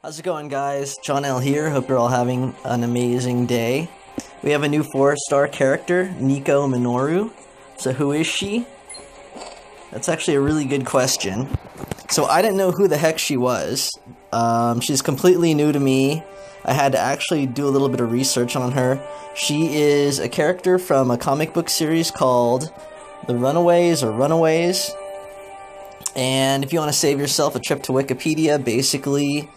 How's it going, guys? John L. here. Hope you're all having an amazing day. We have a new 4-star character, Nico Minoru. So who is she? That's actually a really good question. So I didn't know who the heck she was. She's completely new to me. I had to actually do a little bit of research on her. She is a character from a comic book series called The Runaways or Runaways. And if you want to save yourself a trip to Wikipedia, basically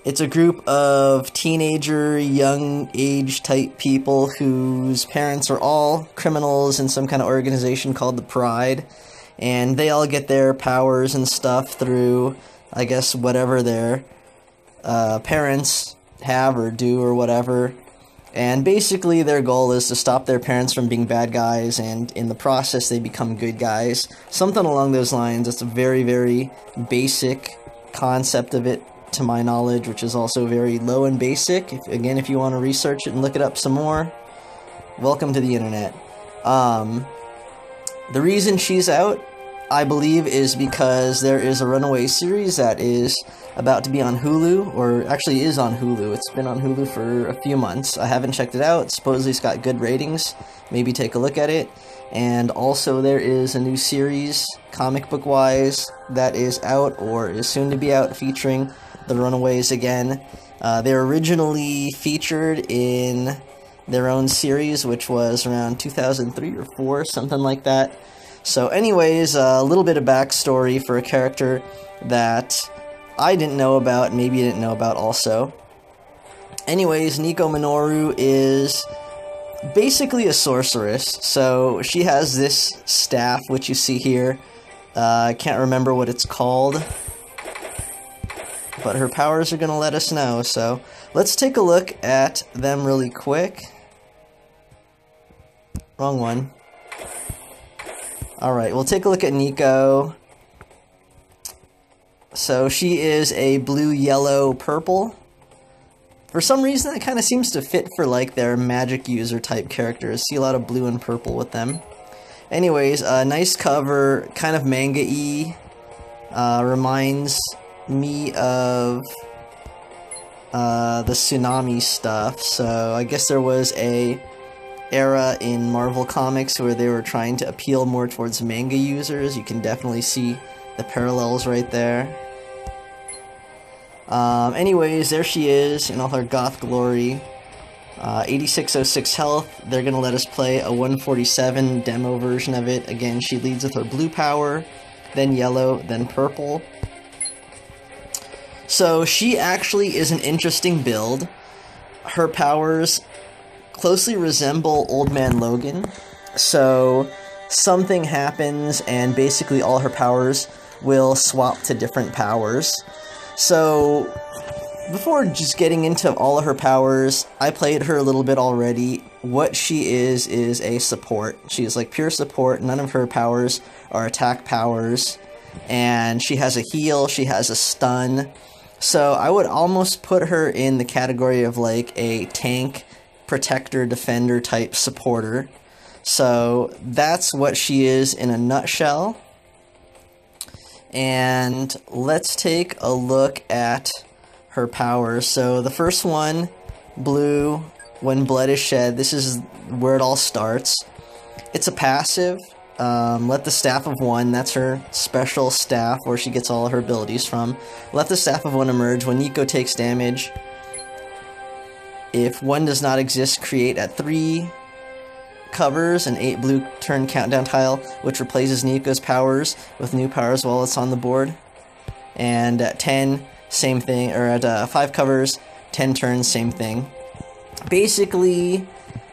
it's a group of teenager, young age type people whose parents are all criminals in some kind of organization called the Pride. And they all get their powers and stuff through, I guess, whatever their parents have or do or whatever. And basically their goal is to stop their parents from being bad guys, and in the process they become good guys. Something along those lines. It's a very, very basic concept of it, to my knowledge, which is also very low and basic. If you want to research it and look it up some more, welcome to the internet. The reason she's out, I believe, is because there is a Runaway series that is about to be on Hulu, or actually is on Hulu. It's been on Hulu for a few months. I haven't checked it out. Supposedly it's got good ratings. Maybe take a look at it. And also there is a new series, comic book wise, that is out or is soon to be out, featuring the Runaways again. They were originally featured in their own series, which was around 2003 or 4, something like that. So anyways, a little bit of backstory for a character that I didn't know about, maybe you didn't know about also. Anyways, Nico Minoru is basically a sorceress. So she has this staff, which you see here. I can't remember what it's called, but her powers are going to let us know. So let's take a look at them really quick. Wrong one. Alright, we'll take a look at Nico. So she is a blue, yellow, purple. For some reason that kind of seems to fit for like their magic user type characters. See a lot of blue and purple with them. Anyways, nice cover, kind of manga-y. Reminds me of the tsunami stuff. So I guess there was a era in Marvel Comics where they were trying to appeal more towards manga users. You can definitely see the parallels right there. Anyways, there she is in all her goth glory. 8606 health. They're going to let us play a 147 demo version of it. Again, she leads with her blue power, then yellow, then purple. So she actually is an interesting build. Her powers closely resemble Old Man Logan. So something happens and basically all her powers will swap to different powers. So before just getting into all of her powers, I played her a little bit already. What she is a support. She is like pure support. None of her powers are attack powers. And she has a heal, she has a stun. So I would almost put her in the category of like a tank, protector, defender type supporter. So that's what she is in a nutshell. And let's take a look at her powers. So the first one, blue, when blood is shed, this is where it all starts. It's a passive. Let the Staff of One, that's her special staff where she gets all of her abilities from. Let the Staff of One emerge. When Nico takes damage, if one does not exist, create at 3 covers an 8 blue turn countdown tile, which replaces Nico's powers with new powers while it's on the board. And at 10, same thing, or at 5 covers, 10 turns, same thing. Basically,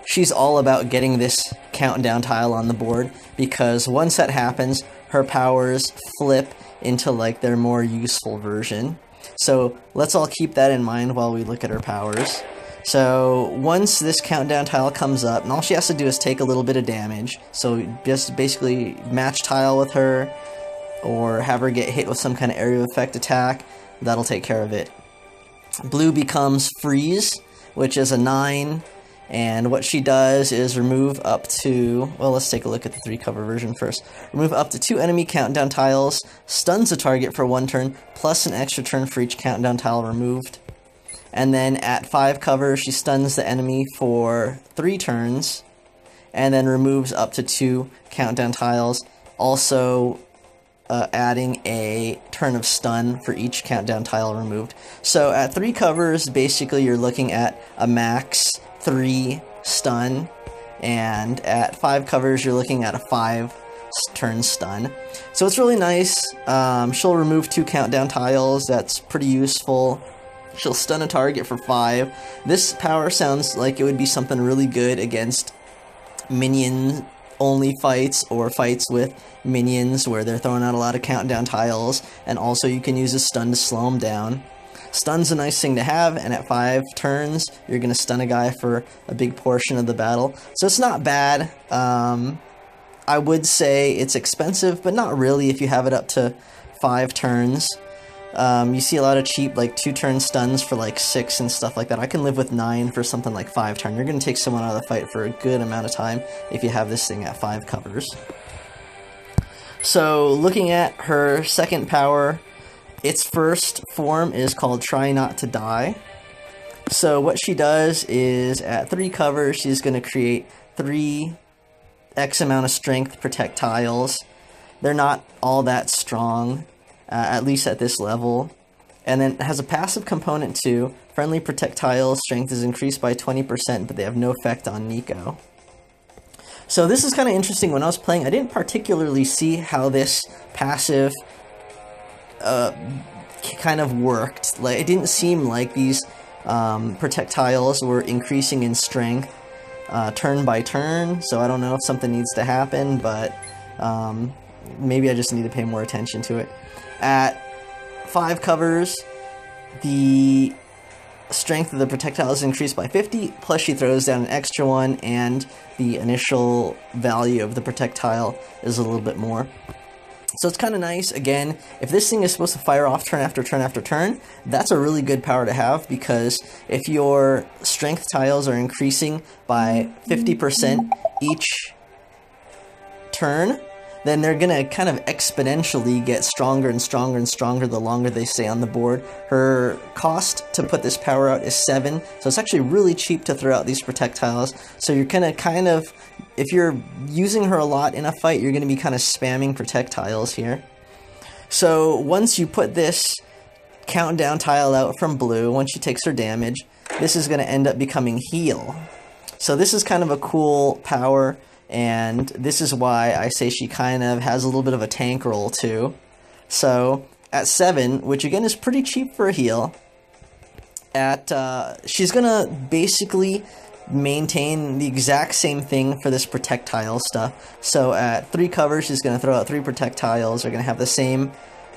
she's all about getting this countdown tile on the board, because once that happens, her powers flip into like their more useful version. So let's all keep that in mind while we look at her powers. So once this countdown tile comes up, and all she has to do is take a little bit of damage, so just basically match tile with her, or have her get hit with some kind of area effect attack, that'll take care of it. Blue becomes freeze, which is a 9, and what she does is remove up to, well, let's take a look at the 3-cover version first. Remove up to 2 enemy countdown tiles, stuns a target for 1 turn, plus an extra turn for each countdown tile removed. And then at 5 cover, she stuns the enemy for 3 turns, and then removes up to 2 countdown tiles, also adding a turn of stun for each countdown tile removed. So at 3 covers, basically you're looking at a max 3 stun, and at 5 covers you're looking at a 5 turn stun. So it's really nice. She'll remove 2 countdown tiles, that's pretty useful. She'll stun a target for 5. This power sounds like it would be something really good against minion only fights, or fights with minions where they're throwing out a lot of countdown tiles, and also you can use a stun to slow them down. Stun's a nice thing to have, and at 5 turns you're going to stun a guy for a big portion of the battle, so it's not bad. I would say it's expensive, but not really if you have it up to 5 turns. You see a lot of cheap, like, 2-turn stuns for, like, 6 and stuff like that. I can live with 9 for something like 5 turn. You're going to take someone out of the fight for a good amount of time if you have this thing at 5 covers. So, looking at her second power, its first form is called Try Not to Die. So, what she does is, at 3 covers, she's going to create 3 X amount of strength projectiles. They're not all that strong, at least at this level. And then it has a passive component too. Friendly projectiles strength is increased by 20%, but they have no effect on Niko. So this is kind of interesting. When I was playing, I didn't particularly see how this passive kind of worked. Like, it didn't seem like these projectiles were increasing in strength turn by turn, so I don't know if something needs to happen, but maybe I just need to pay more attention to it. At 5 covers, the strength of the projectile is increased by 50, plus she throws down an extra one, and the initial value of the projectile is a little bit more. So it's kind of nice. Again, if this thing is supposed to fire off turn after turn after turn, that's a really good power to have, because if your strength tiles are increasing by 50% each turn, then they're going to kind of exponentially get stronger and stronger and stronger the longer they stay on the board. Her cost to put this power out is 7, so it's actually really cheap to throw out these projectiles. So you're going to kind of, if you're using her a lot in a fight, you're going to be kind of spamming projectiles here. So once you put this countdown tile out from blue, once she takes her damage, this is going to end up becoming heal. So this is kind of a cool power, and this is why I say she kind of has a little bit of a tank role too. So at 7, which again is pretty cheap for a heal, she's gonna basically maintain the exact same thing for this projectile stuff. So at 3 covers, she's gonna throw out 3 projectiles. They're gonna have the same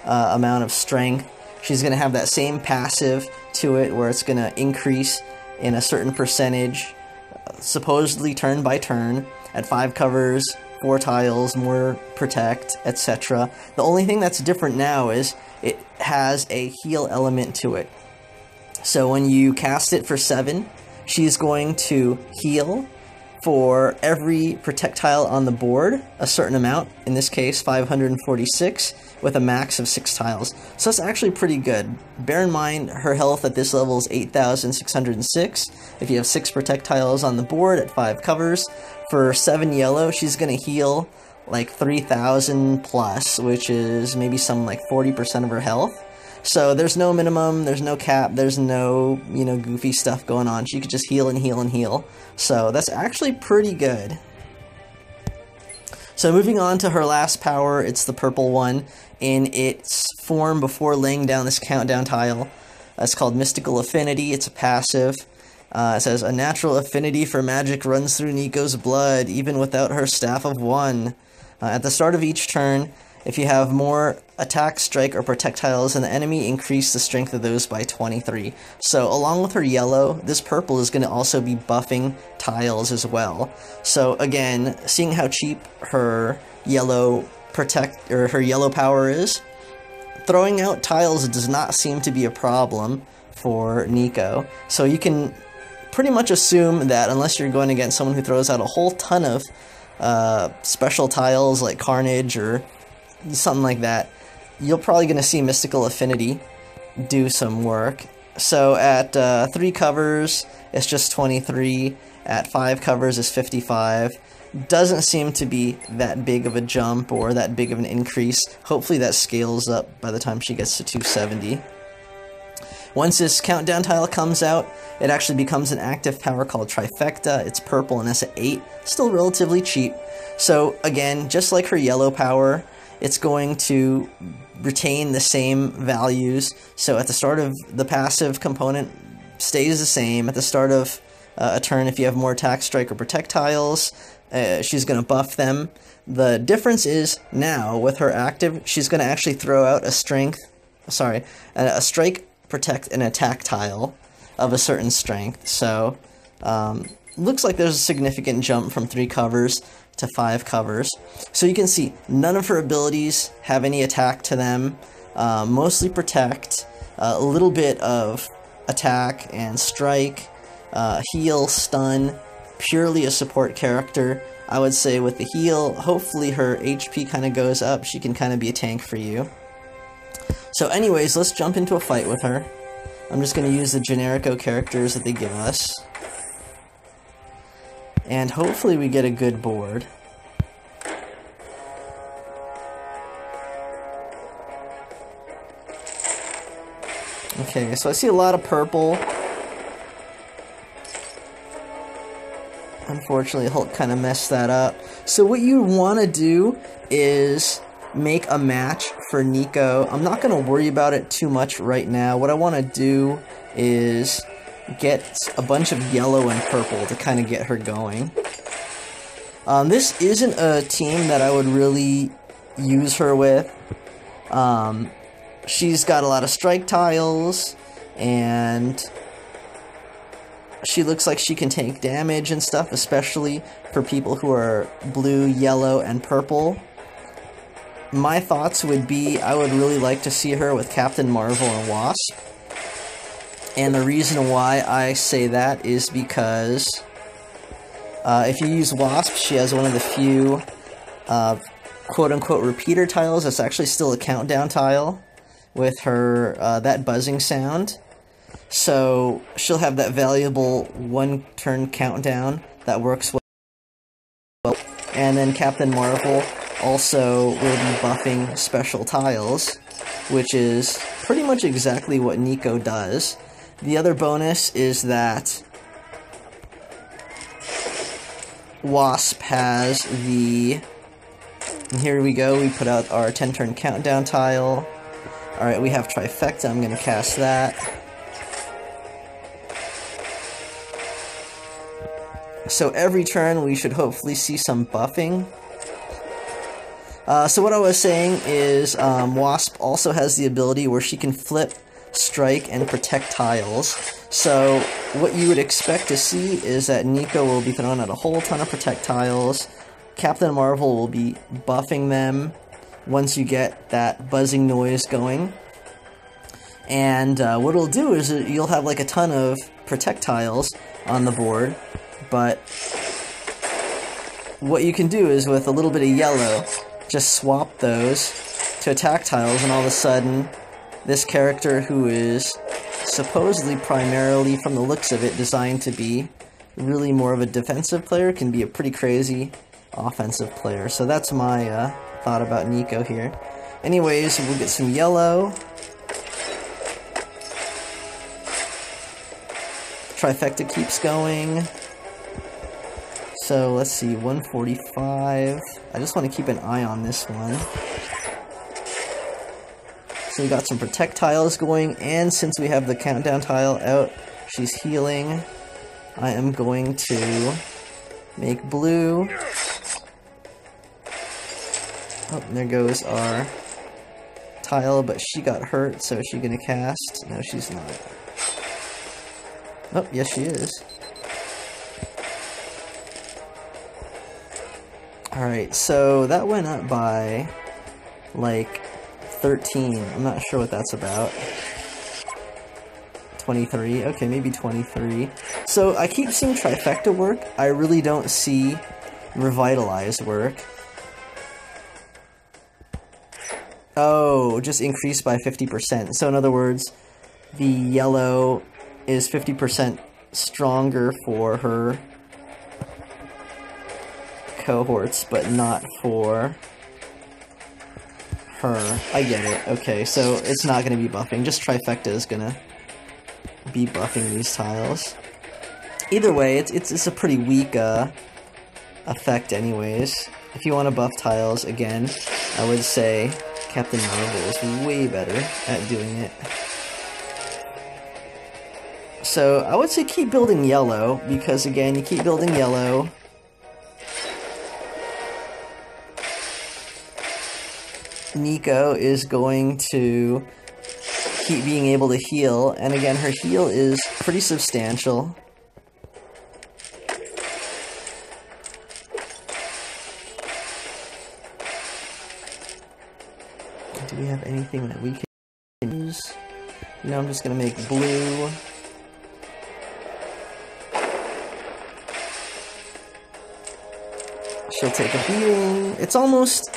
amount of strength. She's gonna have that same passive to it, where it's gonna increase in a certain percentage, supposedly turn by turn. At 5 covers, 4 tiles, more protect, etc. The only thing that's different now is it has a heal element to it. So when you cast it for 7, she's going to heal for every projectile on the board, a certain amount, in this case 546, with a max of 6 tiles. So that's actually pretty good. Bear in mind, her health at this level is 8,606. If you have 6 projectiles on the board at 5 covers, for 7 yellow, she's going to heal like 3,000 plus, which is maybe some like 40% of her health. So there's no minimum, there's no cap, there's no, goofy stuff going on. She could just heal and heal and heal. So that's actually pretty good. So moving on to her last power, it's the purple one in its form before laying down this countdown tile. It's called Mystical Affinity. It's a passive. It says, a natural affinity for magic runs through Niko's blood, even without her Staff of One. At the start of each turn, If you have more attack, strike, or protect tiles than the enemy, increase the strength of those by 23. So along with her yellow, this purple is going to also be buffing tiles as well. So again, seeing how cheap her yellow her yellow power is, throwing out tiles does not seem to be a problem for Niko. So you can pretty much assume that unless you're going against someone who throws out a whole ton of special tiles like Carnage or something like that, you're probably going to see Mystical Affinity do some work. So at 3 covers, it's just 23. At 5 covers, it's 55. Doesn't seem to be that big of a jump or that big of an increase. Hopefully that scales up by the time she gets to 270. Once this countdown tile comes out, it actually becomes an active power called Trifecta. It's purple and it's at 8, still relatively cheap. So again, just like her yellow power, it's going to retain the same values. So at the start of the passive component stays the same. At the start of a turn, if you have more attack, strike, or protect tiles, she's going to buff them. The difference is now with her active, she's going to actually throw out a strike, protect, and attack tile of a certain strength. So looks like there's a significant jump from 3 covers to 5 covers. So you can see none of her abilities have any attack to them, mostly protect, a little bit of attack and strike, heal, stun, purely a support character. I would say with the heal, hopefully her HP kind of goes up, she can kind of be a tank for you. So anyways, let's jump into a fight with her. I'm just going to use the generico characters that they give us. And hopefully we get a good board. Okay, so I see a lot of purple. Unfortunately, Hulk kind of messed that up. So what you want to do is make a match for Niko. I'm not going to worry about it too much right now. What I want to do is get a bunch of yellow and purple to kind of get her going. This isn't a team that I would really use her with. She's got a lot of strike tiles, and she looks like she can take damage and stuff, especially for people who are blue, yellow, and purple. My thoughts would be I would really like to see her with Captain Marvel and Wasp. And the reason why I say that is because if you use Wasp, she has one of the few quote-unquote repeater tiles that's actually still a countdown tile with her that buzzing sound. So she'll have that valuable 1-turn countdown that works well. And then Captain Marvel also will be buffing special tiles, which is pretty much exactly what Niko does. The other bonus is that Wasp has the... And here we go, we put out our 10-turn countdown tile. Alright, we have Trifecta, I'm going to cast that. So every turn we should hopefully see some buffing. So what I was saying is Wasp also has the ability where she can flip, strike, and protect tiles. So what you would expect to see is that Niko will be throwing out a whole ton of protect tiles. Captain Marvel will be buffing them once you get that buzzing noise going. And what it'll do is you'll have like a ton of protect tiles on the board, but what you can do is with a little bit of yellow, just swap those to attack tiles, and all of a sudden this character, who is supposedly primarily, from the looks of it, designed to be really more of a defensive player, can be a pretty crazy offensive player. So that's my thought about Niko here. Anyways, we'll get some yellow. Trifecta keeps going. So let's see, 145. I just want to keep an eye on this one. So we got some protect tiles going, and since we have the countdown tile out, she's healing. I am going to make blue. Oh, and there goes our tile, but she got hurt, so is she gonna cast? No, she's not. Oh, yes she is. Alright, so that went up by, like, 13. I'm not sure what that's about. 23? Okay, maybe 23. So, I keep seeing Trifecta work. I really don't see Revitalize work. Oh, just increased by 50%. So, in other words, the yellow is 50% stronger for her cohorts, but not for her. I get it. Okay, so it's not going to be buffing. Just Trifecta is going to be buffing these tiles. Either way, it's a pretty weak effect anyways. If you want to buff tiles, again, I would say Captain Marvel is way better at doing it. So I would say keep building yellow, because again, you keep building yellow. Nico is going to keep being able to heal, and again, her heal is pretty substantial. Do we have anything that we can use? No, I'm just gonna make blue. She'll take a beating. It's almost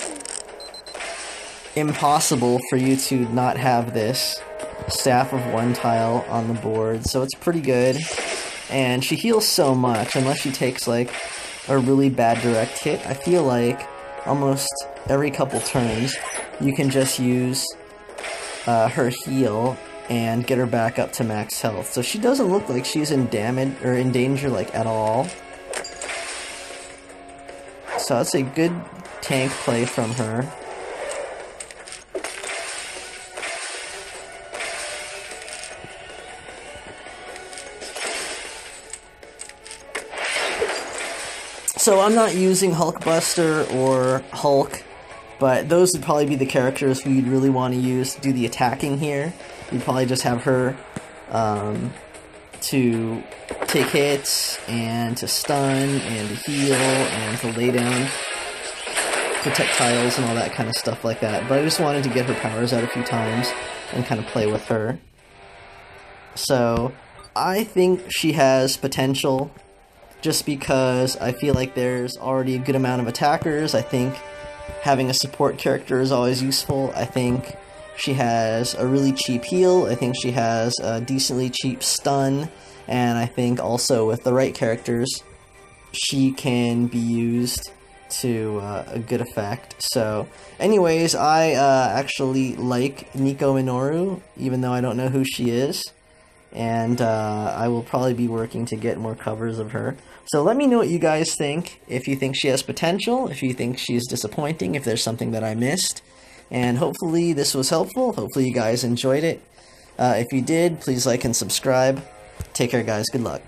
impossible for you to not have this staff of one tile on the board, so it's pretty good. And she heals so much, unless she takes like a really bad direct hit. I feel like almost every couple turns you can just use her heal and get her back up to max health. So she doesn't look like she's in damage or in danger like at all. So that's a good tank play from her. So I'm not using Hulkbuster or Hulk, but those would probably be the characters who you'd really want to use to do the attacking here. You'd probably just have her to take hits, and to stun, and to heal, and to lay down projectiles and all that kind of stuff like that. But I just wanted to get her powers out a few times and kind of play with her. So I think she has potential, just because I feel like there's already a good amount of attackers. I think having a support character is always useful. I think she has a really cheap heal. I think she has a decently cheap stun. And I think also with the right characters, she can be used to a good effect. So anyways, I actually like Niko Minoru, even though I don't know who she is. And I will probably be working to get more covers of her. So let me know what you guys think, if you think she has potential, if you think she's disappointing, if there's something that I missed. And hopefully this was helpful. Hopefully you guys enjoyed it. If you did, please like and subscribe. Take care, guys. Good luck.